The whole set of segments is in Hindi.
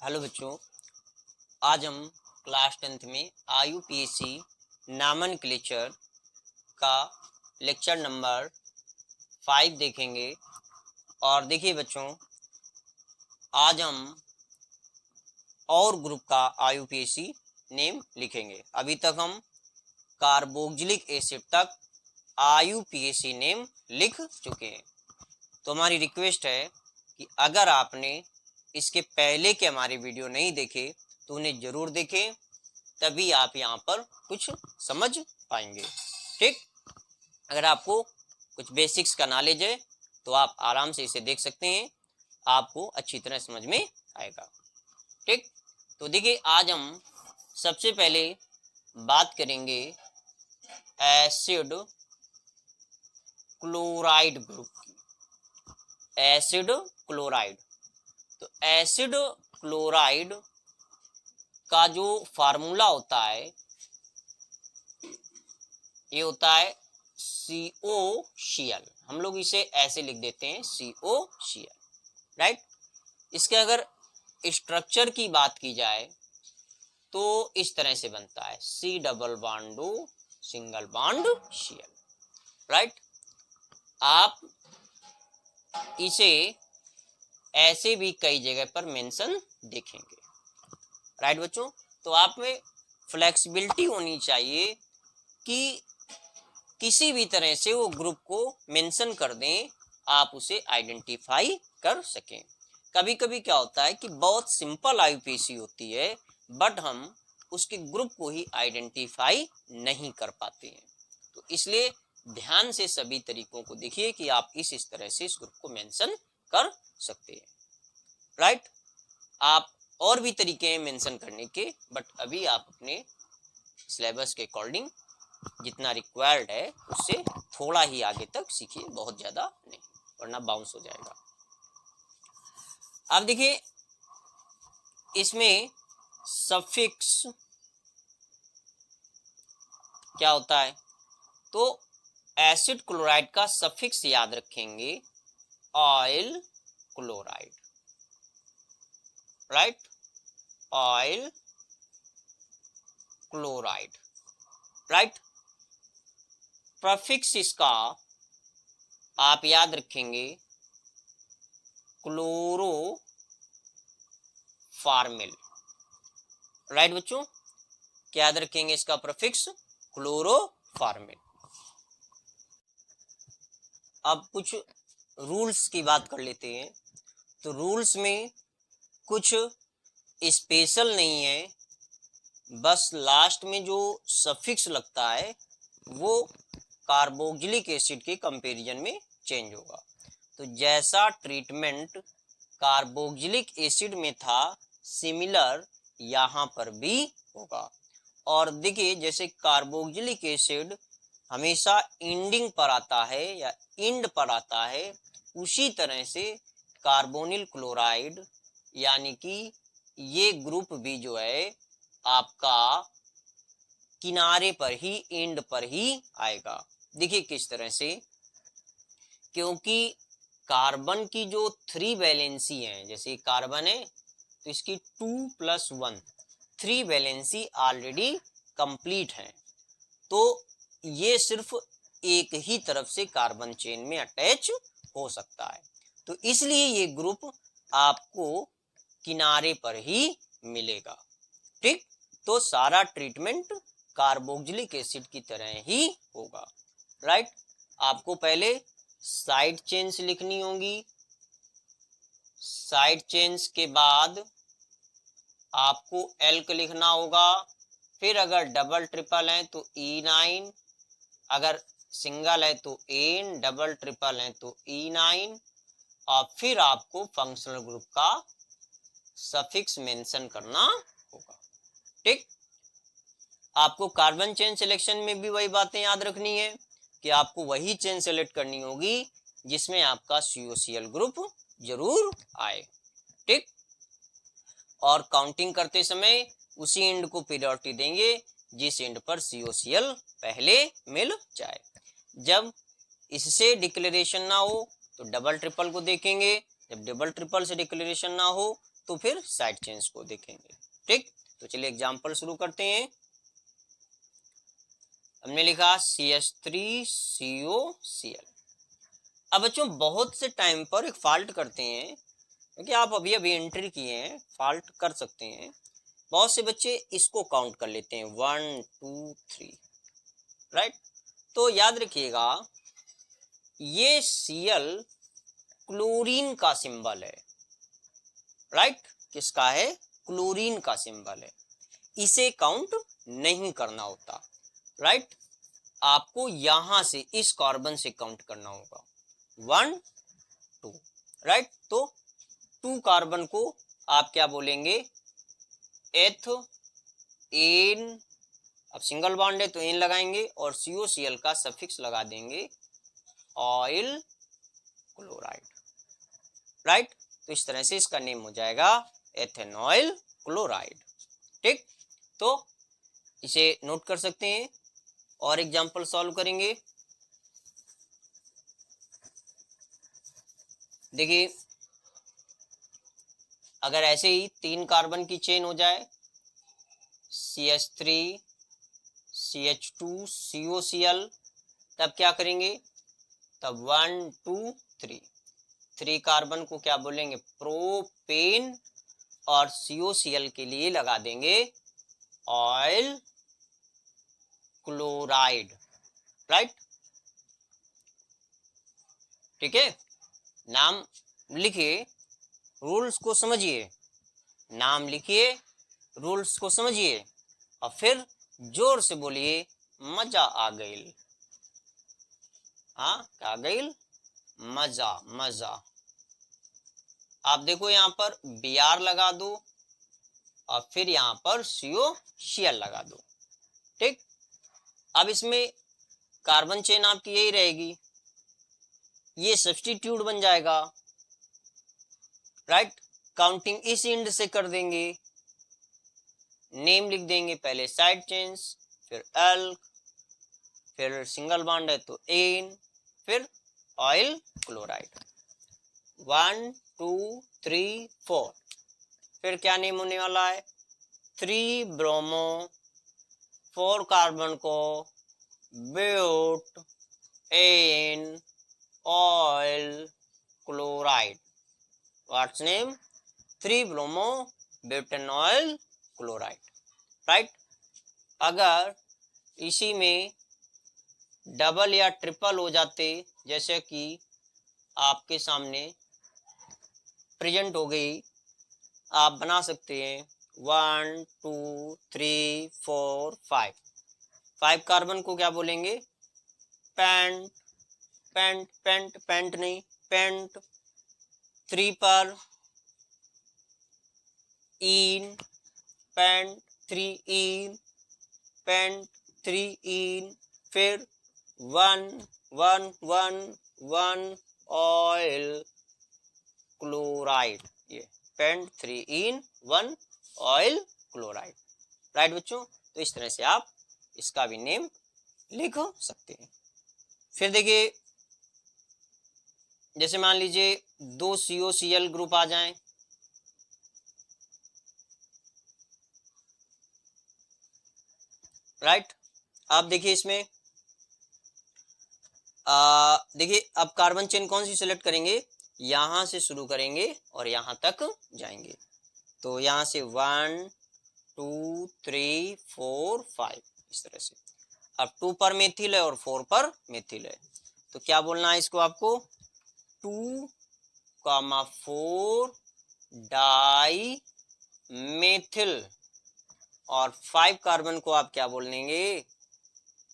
हेलो बच्चों, आज हम क्लास 10th में IUPAC नॉमेनक्लेचर का लेक्चर नंबर 5 देखेंगे। और देखिए बच्चों, आज हम और ग्रुप का IUPAC नेम लिखेंगे। अभी तक हम कार्बोक्जिलिक एसिड तक IUPAC नेम लिख चुके हैं। तो हमारी रिक्वेस्ट है कि अगर आपने इसके पहले के हमारे वीडियो नहीं देखे तो उन्हें जरूर देखें, तभी आप यहाँ पर कुछ समझ पाएंगे। ठीक, अगर आपको कुछ बेसिक्स का नॉलेज है तो आप आराम से इसे देख सकते हैं, आपको अच्छी तरह समझ में आएगा। ठीक, तो देखिए आज हम सबसे पहले बात करेंगे एसिड क्लोराइड ग्रुप की। एसिड क्लोराइड, तो एसिड क्लोराइड का जो फार्मूला होता है ये होता है COCl। हम लोग इसे ऐसे लिख देते हैं COCl, राइट। इसके अगर स्ट्रक्चर की बात की जाए तो इस तरह से बनता है C double bond O single bond Cl, right. आप इसे ऐसे भी कई जगह पर मेंशन देखेंगे, राइट बच्चों। तो आप में फ्लेक्सिबिलिटी होनी चाहिए कि किसी भी तरह से वो ग्रुप को मेंशन कर दें, आप उसे आइडेंटिफाई कर सकें। कभी कभी क्या होता है कि बहुत सिंपल IUPAC होती है बट हम उसके ग्रुप को ही आइडेंटिफाई नहीं कर पाते हैं। तो इसलिए ध्यान से सभी तरीकों को देखिए कि आप इस तरह से इस ग्रुप को मेंशन कर सकते हैं, राइट। आप और भी तरीके हैं मेंशन करने के, बट अभी आप अपने सिलेबस के अकॉर्डिंग जितना रिक्वायर्ड है उससे थोड़ा ही आगे तक सीखिए, बहुत ज्यादा नहीं, वरना बाउंस हो जाएगा। अब देखिए इसमें सफिक्स क्या होता है, तो एसिड क्लोराइड का सफिक्स याद रखेंगे oil chloride, right. Oil chloride, right. Prefix इसका आप याद रखेंगे क्लोरोफार्मिल, राइट बच्चों। क्या याद रखेंगे इसका प्रीफिक्स? क्लोरोफार्मिल। अब कुछ रूल्स की बात कर लेते हैं। तो रूल्स में कुछ स्पेशल नहीं है, बस लास्ट में जो सफिक्स लगता है वो कार्बोक्जिलिक एसिड के कंपैरिजन में चेंज होगा। तो जैसा ट्रीटमेंट कार्बोक्जिलिक एसिड में था सिमिलर यहाँ पर भी होगा। और देखिए जैसे कार्बोक्जिलिक एसिड हमेशा इंडिंग पर आता है या इंड पर आता है, उसी तरह से कार्बोनिल क्लोराइड यानी कि ये ग्रुप भी जो है आपका किनारे पर ही, एंड पर ही आएगा। देखिए किस तरह से, क्योंकि कार्बन की जो 3 वैलेंसी है, जैसे कार्बन है तो इसकी 2+1 3 वैलेंसी ऑलरेडी कंप्लीट है, तो ये सिर्फ एक ही तरफ से कार्बन चेन में अटैच हो सकता है। तो इसलिए ये ग्रुप आपको किनारे पर ही मिलेगा, ठीक। तो सारा ट्रीटमेंट कार्बोक्जिलिक एसिड की तरह ही होगा, राइट। आपको पहले साइड चेन्स लिखनी होंगी, साइड चेन्स के बाद आपको एल्क लिखना होगा, फिर अगर डबल ट्रिपल है तो E9, अगर सिंगल है तो एन, डबल ट्रिपल है तो E9, और फिर आपको फंक्शनल ग्रुप का सफिक्स मेंशन करना होगा, ठीक। आपको कार्बन चेन सिलेक्शन में भी वही बातें याद रखनी है कि आपको वही चेन सेलेक्ट करनी होगी जिसमें आपका COCl ग्रुप जरूर आए, ठीक। और काउंटिंग करते समय उसी एंड को प्रायोरिटी देंगे जिस एंड पर COCl पहले मिल जाए। जब इससे डिक्लेरेशन ना हो तो डबल ट्रिपल को देखेंगे, जब डबल ट्रिपल से डिक्लेरेशन ना हो तो फिर साइड चेन्स को देखेंगे। ठीक, तो चलिए एग्जाम्पल शुरू करते हैं। हमने लिखा CH3COCl। अब बच्चों बहुत से टाइम पर एक फॉल्ट करते हैं, क्योंकि आप अभी अभी एंट्री किए हैं, फॉल्ट कर सकते हैं। बहुत से बच्चे इसको काउंट कर लेते हैं 1 2 3, राइट। तो याद रखिएगा ये Cl क्लोरीन का सिंबल है, राइट। किसका है? क्लोरीन का सिंबल है, इसे काउंट नहीं करना होता, राइट। आपको यहां से इस कार्बन से काउंट करना होगा 1 2, राइट। तो 2 कार्बन को आप क्या बोलेंगे? एथ एन, अब सिंगल बॉन्ड है तो एन लगाएंगे और COCl का सफिक्स लगा देंगे ऑयल क्लोराइड, राइट। तो इस तरह से इसका नेम हो जाएगा एथेनॉल क्लोराइड। ठीक, तो इसे नोट कर सकते हैं और एग्जांपल सॉल्व करेंगे। देखिए अगर ऐसे ही 3 कार्बन की चेन हो जाए CH3 CH2 COCl, तब क्या करेंगे? तब 1 2 3, 3 कार्बन को क्या बोलेंगे? प्रोपेन, और COCl के लिए लगा देंगे ऑयल क्लोराइड, राइट। ठीक है, नाम लिखिए, रूल्स को समझिए, नाम लिखिए, रूल्स को समझिए और फिर जोर से बोलिए मजा आ गई। हाँ, आ गई मजा, मजा। आप देखो यहाँ पर Br लगा दो और फिर यहाँ पर COCl लगा दो। ठीक, अब इसमें कार्बन चेन आपकी यही रहेगी, ये सब्स्टिट्यूट बन जाएगा, राइट। काउंटिंग इस एंड से कर देंगे, नेम लिख देंगे, पहले साइड चेन्स, फिर एल्क, फिर सिंगल बॉन्ड है तो एन, फिर ऑयल क्लोराइड 1 2 3 4। फिर क्या नेम होने वाला है? 3 ब्रोमो, 4 कार्बन को butanoyl chloride. What's name? 3 bromo butanol chloride, right. अगर इसी में डबल या ट्रिपल हो जाते, जैसे कि आपके सामने प्रेजेंट हो गई, आप बना सकते हैं 1 2 3 4 5। 5 कार्बन को क्या बोलेंगे? पेंट, पेंट पेंट पेंट नहीं, पेंट। 3 पर इन, पेंट 3 इन, पेंट 3 इन, फिर 1 1 1 1 ऑयल क्लोराइड, ये पेंट 3 इन 1 ऑयल क्लोराइड, राइट बच्चों। तो इस तरह से आप इसका भी नेम लिख सकते हैं। फिर देखिए, जैसे मान लीजिए 2 COCl ग्रुप आ जाएं, राइट। आप देखिए इसमें देखिए अब कार्बन चेन कौन सी सिलेक्ट करेंगे? यहां से शुरू करेंगे और यहां तक जाएंगे, तो यहां से 1 2 3 4 5 इस तरह से। अब 2 पर मेथिल है और 4 पर मेथिल है, तो क्या बोलना है इसको आपको? 2, 4 डाई मेथिल, और 5 कार्बन को आप क्या बोल देंगे?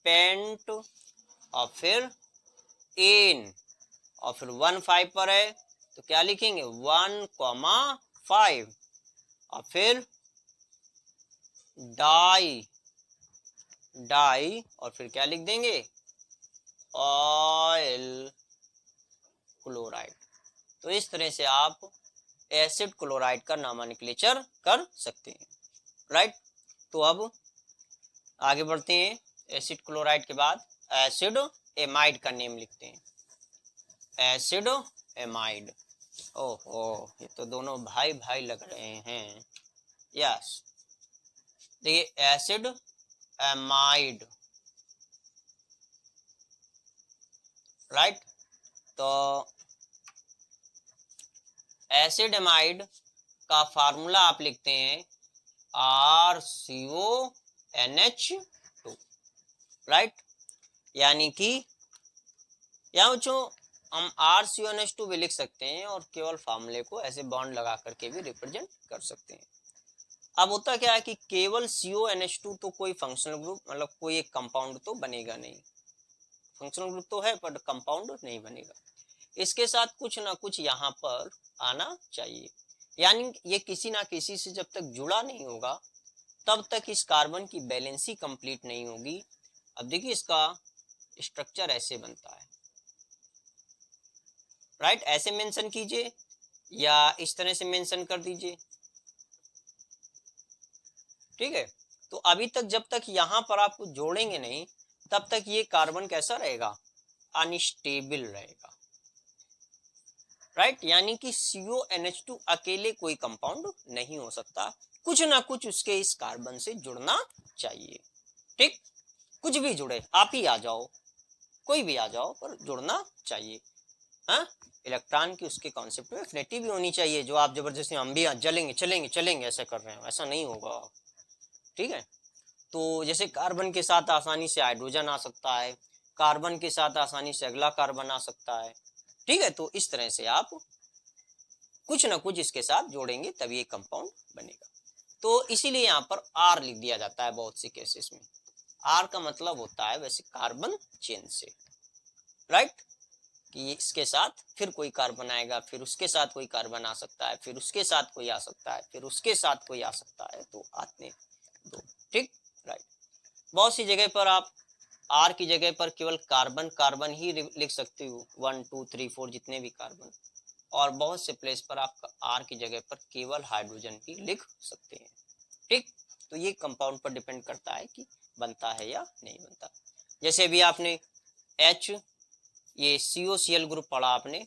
पेंट, और फिर एन, और फिर 1 5 पर है तो क्या लिखेंगे? 1, 5, और फिर डाई, डाई, और फिर क्या लिख देंगे? Oil chloride. तो इस तरह से आप एसिड क्लोराइड का नोमेनक्लेचर कर सकते हैं, राइट। तो अब आगे बढ़ते हैं, एसिड क्लोराइड के बाद एसिड एमाइड का नेम लिखते हैं, एसिड एमाइड। ओहो, ये तो दोनों भाई भाई लग रहे हैं। यस, देखिए एसिड एमाइड, राइट। तो एसिड एमाइड का फार्मूला आप लिखते हैं RCONH2, राइट। यानी कि यहाँ बच्चों हम RCONH2 भी लिख सकते हैं और केवल फार्मूले को ऐसे बॉन्ड लगा करके भी रिप्रेजेंट कर सकते हैं। अब होता क्या है कि केवल CONH2 तो कोई फंक्शनल ग्रुप, मतलब कोई एक कंपाउंड तो बनेगा नहीं। फंक्शनल ग्रुप तो है पर कंपाउंड नहीं बनेगा। इसके साथ कुछ ना कुछ यहाँ पर आना चाहिए, यानी ये किसी ना किसी से जब तक जुड़ा नहीं होगा तब तक इस कार्बन की बैलेंसी कंप्लीट नहीं होगी। अब देखिए इसका स्ट्रक्चर ऐसे बनता है, राइट। ऐसे मेंशन कीजिए या इस तरह से मेंशन कर दीजिए, ठीक है। तो अभी तक जब तक यहाँ पर आप जोड़ेंगे नहीं तब तक ये कार्बन कैसा रहेगा, अनस्टेबल रहेगा, राइट। यानी कि CONH2 अकेले कोई कंपाउंड नहीं हो सकता, कुछ ना कुछ उसके इस कार्बन से जुड़ना चाहिए, ठीक। कुछ भी जुड़े, आप ही आ जाओ, कोई भी आ जाओ, पर जुड़ना चाहिए। हाँ, इलेक्ट्रॉन की उसके कॉन्सेप्ट में एफिनिटी भी होनी चाहिए, जो आप जबरदस्ती हम भी जलेंगे चलेंगे चलेंगे ऐसा कर रहे हैं, ऐसा नहीं होगा, ठीक है। तो जैसे कार्बन के साथ आसानी से हाइड्रोजन आ सकता है, कार्बन के साथ आसानी से अगला कार्बन आ सकता है, ठीक है। तो इस तरह से आप कुछ ना कुछ इसके साथ जोड़ेंगे तभी ये कंपाउंड बनेगा। तो इसीलिए यहाँ पर R लिख दिया जाता है बहुत से केसेस में। R का मतलब होता है वैसे कार्बन चेन से, राइट, कि इसके साथ फिर कोई कार्बन आएगा, फिर उसके साथ कोई कार्बन आ सकता है, फिर उसके साथ कोई आ सकता है, फिर उसके साथ कोई आ सकता है, तो आते दो, ठीक, राइट। बहुत सी जगह पर आप R की जगह पर केवल कार्बन कार्बन ही लिख सकते हो, 1 2 3 4 जितने भी कार्बन, और बहुत से प्लेस पर आप R की जगह पर केवल हाइड्रोजन भी लिख सकते हैं, ठीक। तो ये कंपाउंड पर डिपेंड करता है कि बनता है या नहीं बनता। जैसे अभी आपने H, ये COCl ग्रुप पढ़ा आपने,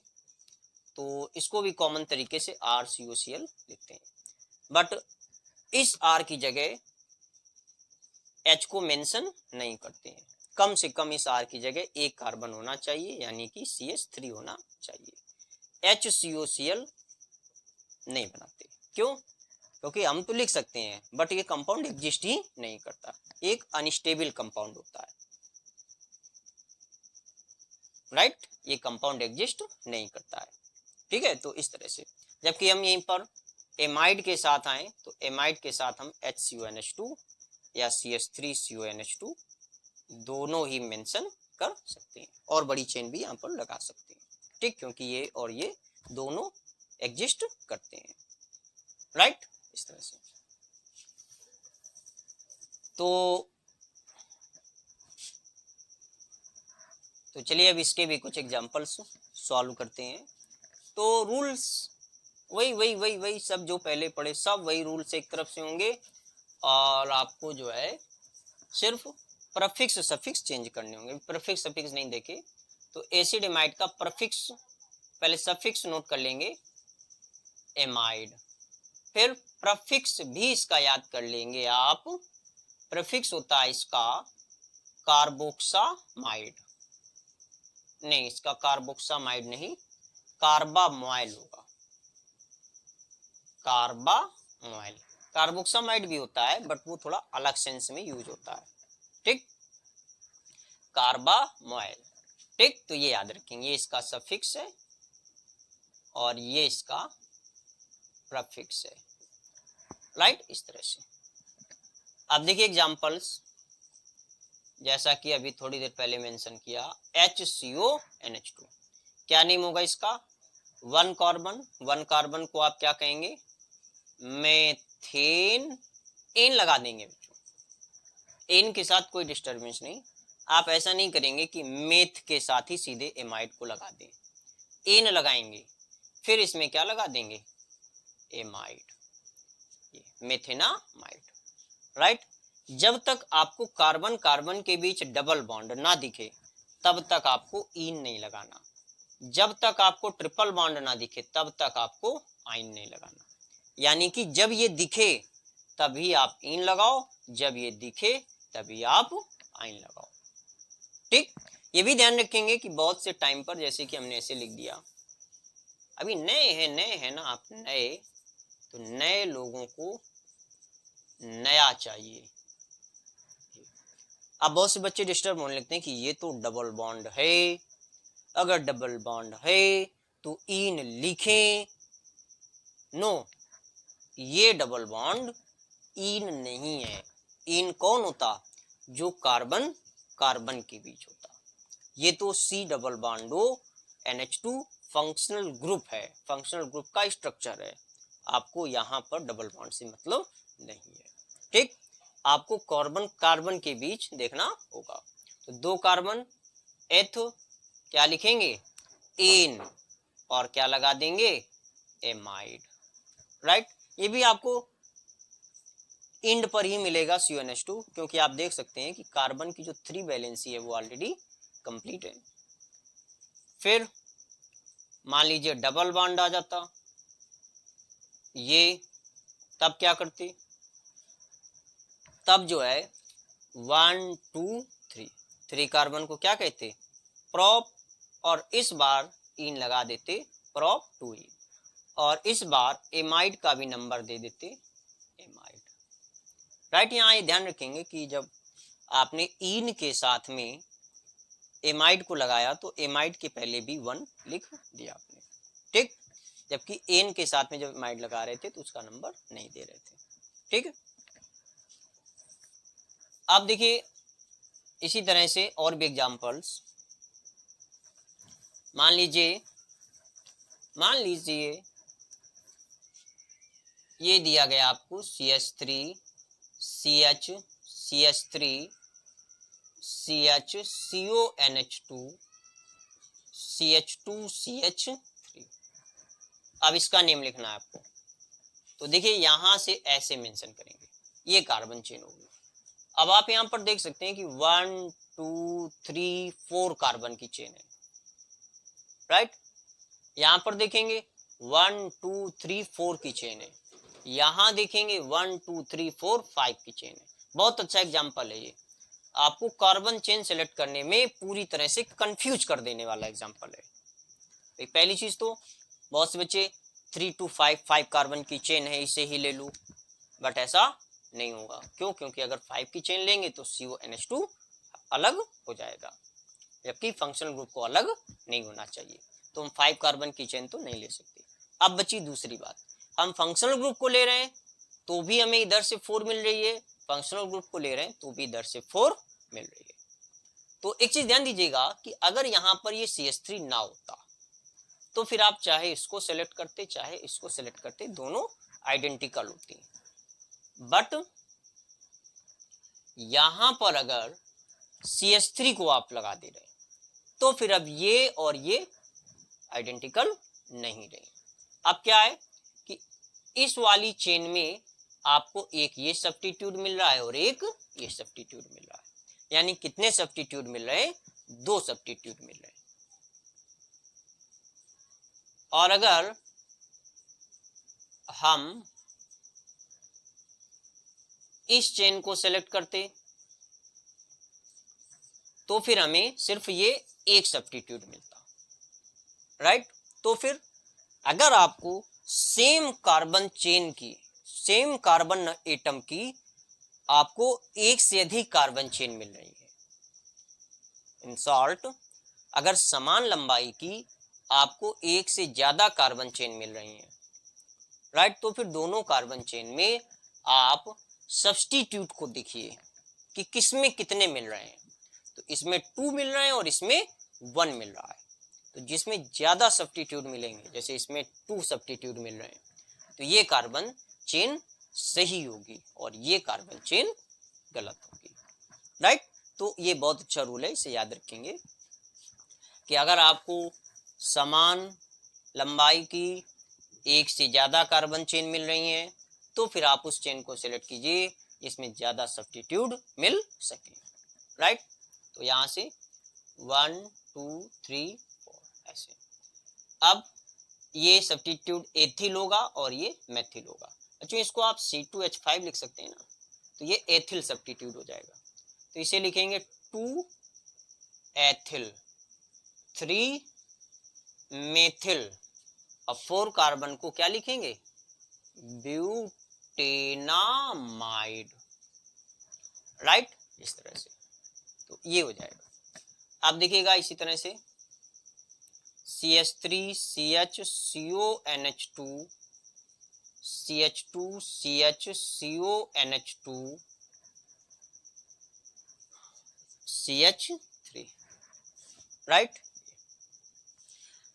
तो इसको भी कॉमन तरीके से RCOCl लिखते हैं, बट इस R की जगह H को मेंशन नहीं करते हैं। कम से कम इस R की जगह एक कार्बन होना चाहिए, यानी कि CH3 होना चाहिए। HCOCl नहीं बनाते, क्यों? क्योंकि हम तो लिख सकते हैं बट ये कंपाउंड एग्जिस्ट ही नहीं करता, एक अनस्टेबल कंपाउंड होता है, राइट। ये कंपाउंड एग्जिस्ट नहीं करता है, ठीक है। तो इस तरह से जबकि हम यहीं पर एमाइड के साथ आए तो एमाइड के साथ हम HCONH2 या CH3CONH2 दोनों ही मेंशन कर सकते हैं, और बड़ी चेन भी यहाँ पर लगा सकते हैं, ठीक, क्योंकि ये और ये दोनों एग्जिस्ट करते हैं, राइट, इस तरह से। तो चलिए अब इसके भी कुछ एग्जांपल्स सॉल्व करते हैं। तो रूल्स वही वही वही वही सब जो पहले पढ़े, सब वही रूल्स एक तरफ से होंगे, और आपको जो है सिर्फ प्रफिक्स सफिक्स चेंज करने होंगे। प्रफिक्स सफिक्स नहीं देखे तो एसिड एमाइड का प्रफिक्स, पहले सफिक्स नोट कर लेंगे एमाइड, फिर प्रफिक्स भी इसका याद कर लेंगे आप। प्रफिक्स होता है इसका कार्बोक्सामाइड, नहीं इसका कार्बोक्सामाइड नहीं, कार्बामोइल होगा, कार्बामोइल। कार्बोक्सामाइड भी होता है बट वो थोड़ा अलग सेंस में यूज होता है, ठीक, कार्बामोइल, ठीक। तो ये याद रखेंगे, ये इसका सफिक्स है और ये इसका प्रफिक्स है, राइट, इस तरह से। अब देखिए एग्जांपल्स, जैसा कि अभी थोड़ी देर पहले मेंशन किया, HCONH2 क्या नेम होगा इसका, वन कार्बन को आप क्या कहेंगे, मेथेन, एन लगा देंगे बच्चों, एन के साथ कोई डिस्टर्बेंस नहीं। आप ऐसा नहीं करेंगे कि मेथ के साथ ही सीधे एमाइड को लगा दें, एन लगाएंगे फिर इसमें क्या लगा देंगे, एमाइड, मेथेनामाइड, राइट। जब तक आपको कार्बन कार्बन के बीच डबल बॉन्ड ना दिखे तब तक आपको ईन नहीं लगाना। जब तक आपको ट्रिपल बॉन्ड ना दिखे तब तक आपको आइन नहीं लगाना, यानी कि जब ये दिखे तभी आप इन लगाओ, जब ये दिखे तभी आप आइन लगाओ। ठीक, ये भी ध्यान रखेंगे कि बहुत से टाइम पर जैसे कि हमने ऐसे लिख दिया, अभी नए हैं ना आप, नए, तो नए लोगों को नया चाहिए। अब बहुत से बच्चे डिस्टर्ब होने लगते हैं कि ये तो डबल बॉन्ड है, अगर डबल बॉन्ड है तो इन लिखें। नो, ये डबल बॉन्ड इन नहीं है। इन कौन होता? जो कार्बन कार्बन के बीच होता। ये तो C double bond O NH2 functional group है, फंक्शनल ग्रुप का स्ट्रक्चर है। आपको यहाँ पर डबल बॉन्ड से मतलब नहीं है। ठीक, आपको कार्बन कार्बन के बीच देखना होगा। तो दो कार्बन एथ क्या लिखेंगे? इन, और क्या लगा देंगे? एमाइड। राइट, ये भी आपको इंड पर ही मिलेगा CuNH2, क्योंकि आप देख सकते हैं कि कार्बन की जो 3 वैलेंसी है वो ऑलरेडी कंप्लीट है। फिर मान लीजिए डबल बॉन्ड आ जाता, ये तब क्या करते? तब जो है 1 2 3 कार्बन को क्या कहते? प्रोप, और इस बार इन लगा देते प्रोप 2 इन, और इस बार एमाइड का भी नंबर दे देते एमाइड। राइट, यहाँ ये ध्यान रखेंगे कि जब आपने इन के साथ में एमाइड को लगाया तो एमाइड के पहले भी 1 लिख दिया आपने। ठीक, जबकि एन के साथ में जब एमाइड लगा रहे थे तो उसका नंबर नहीं दे रहे थे। ठीक है, अब देखिए इसी तरह से और भी एग्जांपल्स। मान लीजिए ये दिया गया आपको CH3 CH CH3 CH CONH2 CH2 CH3। अब इसका नेम लिखना है आपको। तो देखिए यहां से ऐसे मेंशन करेंगे, ये कार्बन चेन होगी। अब आप यहां पर देख सकते हैं कि 1 2 3 4 कार्बन की चेन है। राइट, यहां पर देखेंगे 1 2 3 4 की चेन है, यहां देखेंगे 1 2 3 4 5 की चेन है। बहुत अच्छा एग्जांपल है ये, आपको कार्बन चेन सेलेक्ट करने में पूरी तरह से कंफ्यूज कर देने वाला एग्जांपल है। पहली चीज तो बहुत से बच्चे 3 to 5 कार्बन की चेन है इसे ही ले लूं, बट ऐसा नहीं होगा। क्यों? क्योंकि अगर 5 की चेन लेंगे तो CONH2 अलग हो जाएगा, जबकि फंक्शनल ग्रुप को अलग नहीं होना चाहिए। तो हम 5 कार्बन की चेन तो नहीं ले सकते। अब बची दूसरी बात, हम फंक्शनल ग्रुप को ले रहे हैं तो भी हमें इधर से 4 मिल रही है, फंक्शनल ग्रुप को ले रहे हैं तो भी इधर से 4 मिल रही है। तो एक चीज ध्यान दीजिएगा कि अगर यहां पर ये CH3 ना होता तो फिर आप चाहे इसको सेलेक्ट करते चाहे इसको सेलेक्ट करते, दोनों आइडेंटिकल होती। बट यहां पर अगर CH3 को आप लगा दे रहे तो फिर अब ये और ये आइडेंटिकल नहीं रहे। अब क्या है कि इस वाली चेन में आपको एक ये सब्स्टिट्यूट मिल रहा है और एक ये सब्स्टिट्यूट मिल रहा है, यानी कितने सब्स्टिट्यूट मिल रहे हैं? 2 सब्स्टिट्यूट मिल रहे हैं। और अगर हम इस चेन को सेलेक्ट करते तो फिर हमें सिर्फ ये एक सब्स्टिट्यूट मिलता। राइट, तो फिर अगर आपको सेम कार्बन चेन की, सेम कार्बन एटम की आपको एक से अधिक कार्बन चेन मिल रही है, इन शॉर्ट अगर समान लंबाई की आपको एक से ज्यादा कार्बन चेन मिल रही है, राइट, तो फिर दोनों कार्बन चेन में आप सब्स्टिट्यूट को देखिए कि किसमें कितने मिल रहे हैं। तो इसमें 2 मिल रहे हैं और इसमें 1 मिल रहा है। तो जिसमें ज्यादा सब्स्टिट्यूट मिलेंगे, जैसे इसमें 2 सब्स्टिट्यूट मिल रहे हैं, तो ये कार्बन चेन सही होगी और ये कार्बन चेन गलत होगी। राइट, तो ये बहुत अच्छा रूल है, इसे याद रखेंगे कि अगर आपको समान लंबाई की एक से ज्यादा कार्बन चेन मिल रही हैं तो फिर आप उस चेन को सिलेक्ट कीजिए जिसमें ज्यादा सब्स्टिट्यूट मिल सके। राइट, तो यहां से 1 2 3 4 ऐसे। अब ये सब्स्टिट्यूट एथिल होगा और ये मेथिल होगा। बच्चों इसको आप C2H5 लिख सकते हैं ना, तो ये एथिल सब्स्टिट्यूट हो जाएगा। तो इसे लिखेंगे 2 एथिल 3 मेथिल और 4 कार्बन को क्या लिखेंगे, ब्यूटेनामाइड, राइट, इस तरह से। तो ये हो जाएगा। आप देखिएगा इसी तरह से CH3CH CONH2 CH2 CH CONH2 CH3, right.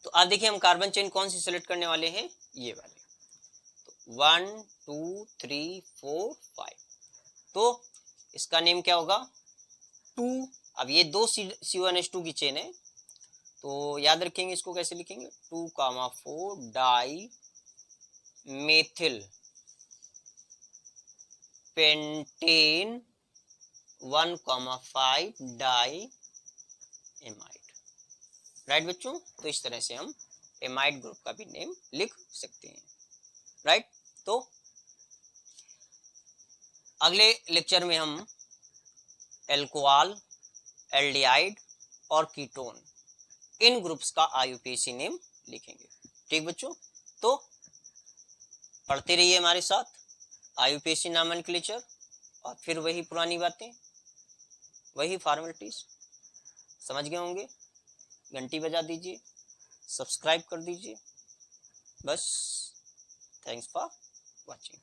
तो आप देखिए हम कार्बन चेन कौन सी सेलेक्ट करने वाले हैं, ये वाले। तो 1 2 3 4 5, तो इसका नेम क्या होगा 2। अब ये 2 CONH2 की चेन है, तो याद रखेंगे इसको कैसे लिखेंगे, 2,4 di methyl pentane 1,5 di amide, right बच्चों। तो इस तरह से हम एमाइड ग्रुप का भी नेम लिख सकते हैं, राइट। तो अगले लेक्चर में हम एल्कोहल, एल्डिहाइड और कीटोन, इन ग्रुप्स का IUPAC नेम लिखेंगे, ठीक बच्चों। तो पढ़ते रहिए हमारे साथ IUPAC नॉमेनक्लेचर, और फिर वही पुरानी बातें, वही फॉर्मेलिटीज समझ गए होंगे। घंटी बजा दीजिए, सब्सक्राइब कर दीजिए, बस। Thanks for watching.